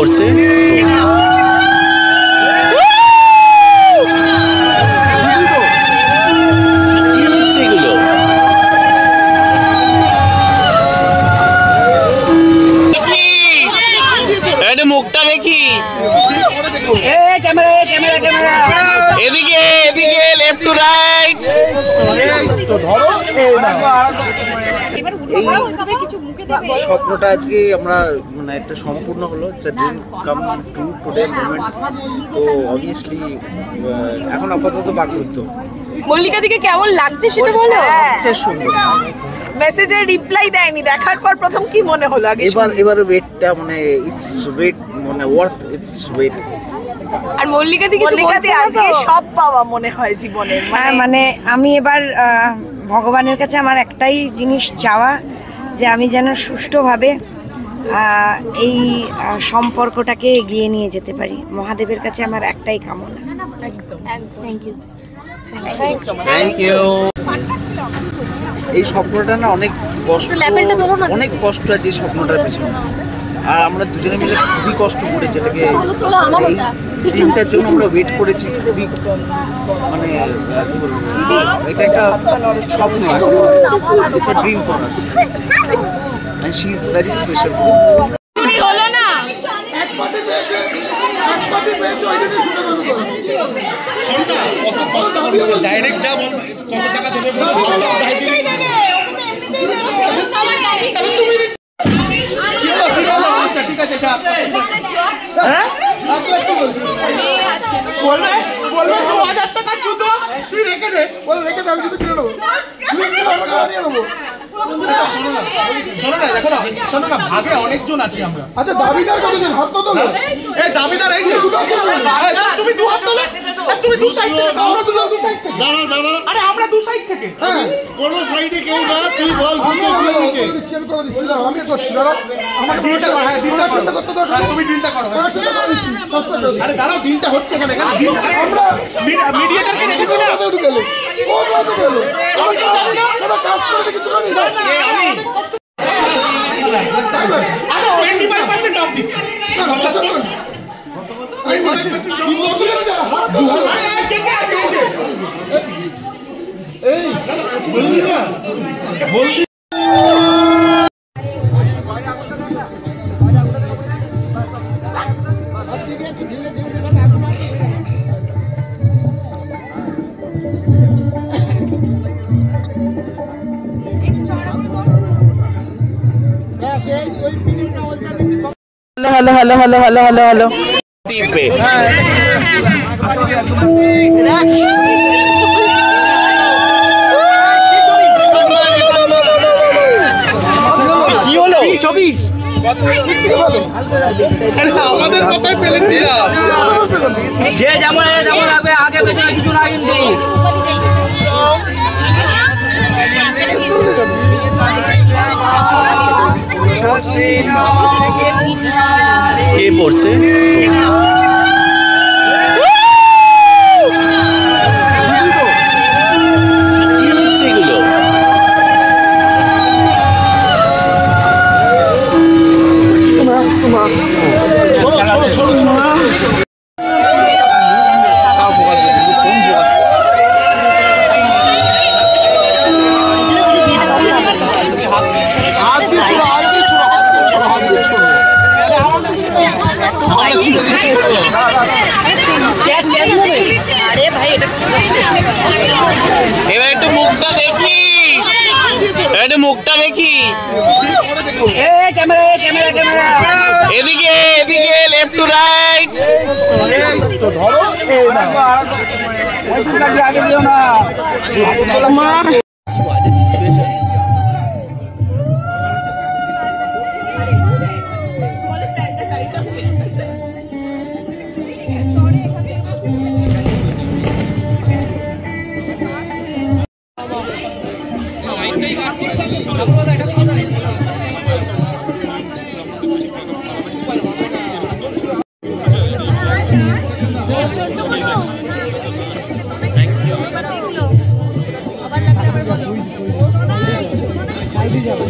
পড়ছে। মুখটা দেখি, এদিকে এদিকে, লেফট টু রাইট। স্বপ্নটা আজকে আমরা মানে একটা সম্পূর্ণ হলো, dream come true today moment. তো অবভিয়াসলি এখন আপাতত বাকরুদ্ধ। মল্লিকা দিকে কেমন লাগছে সেটা বলো। সুন্দর, মেসেজের রিপ্লাই দেয়নি, দেখার পর প্রথম কি মনে হলো আগে? এবার ওয়েটটা মানে ইটস ওয়েট, মানে ওয়ার্থ ইটস ওয়েট। আর মল্লিকা দিকে আজকে সব পাওয়া মনে হয় জীবনের। মানে আমি এবার ভগবানের কাছে আমার একটাই জিনিস চাওয়া, যে আমি যেন সুষ্ঠুভাবে এই সম্পর্কটাকে এগিয়ে নিয়ে যেতে পারি। মহাদেবের কাছে আমার একটাই কামনা। Thank you. এই স্বপ্নটা না অনেক কষ্ট, অনেক কষ্ট আছে এই স্বপ্নটার পেছনে। আর আমরা দুজনে মিলে খুবই কষ্ট করেছি এটাকে, এই দিনটার জন্য আমরা ওয়েট করেছি খুবই। মানে কি বলবো, এটা একটা স্বপ্ন, it's a dream for us and she is very special. হলো না, এক পার্টি পেয়েছে, এক পার্টি পেয়েছে, ওইটাকে শুনে বলো তো কত কষ্ট করবে, ডাইরেক্ট যা বল কত টাকা দেবে বলো, এমনিতেই দেবে, ওকে তো এমনিতেই দেবে, আমার দাবি তাহলে তুমি আচ্ছা ঠিক আছে, যা হ্যাঁ বলবে বলবে 2000 টাকা জুতো তুই রেখে দে, বল রেখে দে, আমি জুতো কিনে নেবো, তুই কিনে আমরা নিয়ে নেবো। শোনো না, দেখো না, শোনো না, ভাগে অনেকজন আছি আমরা। আচ্ছা দাবিদার কতজন? হাত তো তোলো। এই দাবিদার এই যে দুটো আছে, তুমি দু হাত তোলো, তুমি দু সাইড থেকে, আমরা দু সাইড থেকে। দাঁড়া দাঁড়া, আরে আমরা দু সাইড থেকে, হ্যাঁ কোন সাইডে কেউ না, তুই বল দুটো দিকে দিচ্ছি, আমি করে দিচ্ছি। দাঁড়া, আমি করছি, দাঁড়া আমার ডিলটা কর। হ্যাঁ ডিলটা করতে করতে দরকার, তুমি ডিলটা করো, হ্যাঁ সেটা করে দিচ্ছি। সস্তা করে, আরে দাঁড়াও, ডিলটা হচ্ছে এখানে, আমরা মিডিয়েটরকে রেখেছি না, উঠে গেল ও বসে গেল, আমি জানি না এটা কাজ করে কিছু করি না। আচ্ছা 25% অফ দিচ্ছি, না কত কত আমি 25% কি বলছিস? হাত তো কে কে আছে এই বলবি না, বলবি hello hello hello hello hello hello पे আমাদের কথাই পেলে যে যেমন লাগবে আগে পেছনে কিছু না, কিন্তু কে পড়ছে? এবার একটু মুখটা দেখি, একটু মুখটা দেখি, এদিকে এদিকে, লেফট টু রাইট। যাবে।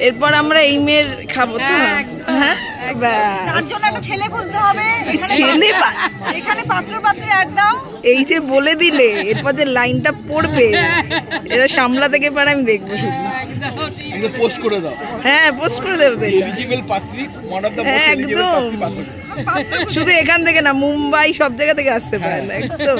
এরপর আমরা এই মেয়ের খাবো তো। হ্যাঁ তার জন্য একটা ছেলে খুঁজতে হবে। ছেলে এখানে পাত্র অ্যাড দাও। এই যে বলে দিলে এরপর যে লাইনটা পড়বে এটা সামলাতে কে পারে আমি দেখবো শুধু। একদম পোস্ট করে দাও। হ্যাঁ পোস্ট করে দেবো তো এটা। এলিজিবল পাত্রী, one of the most eligible পাত্রী। শুধু এখান থেকে না, মুম্বাই সব জায়গা থেকে আসতে পারে না একদম।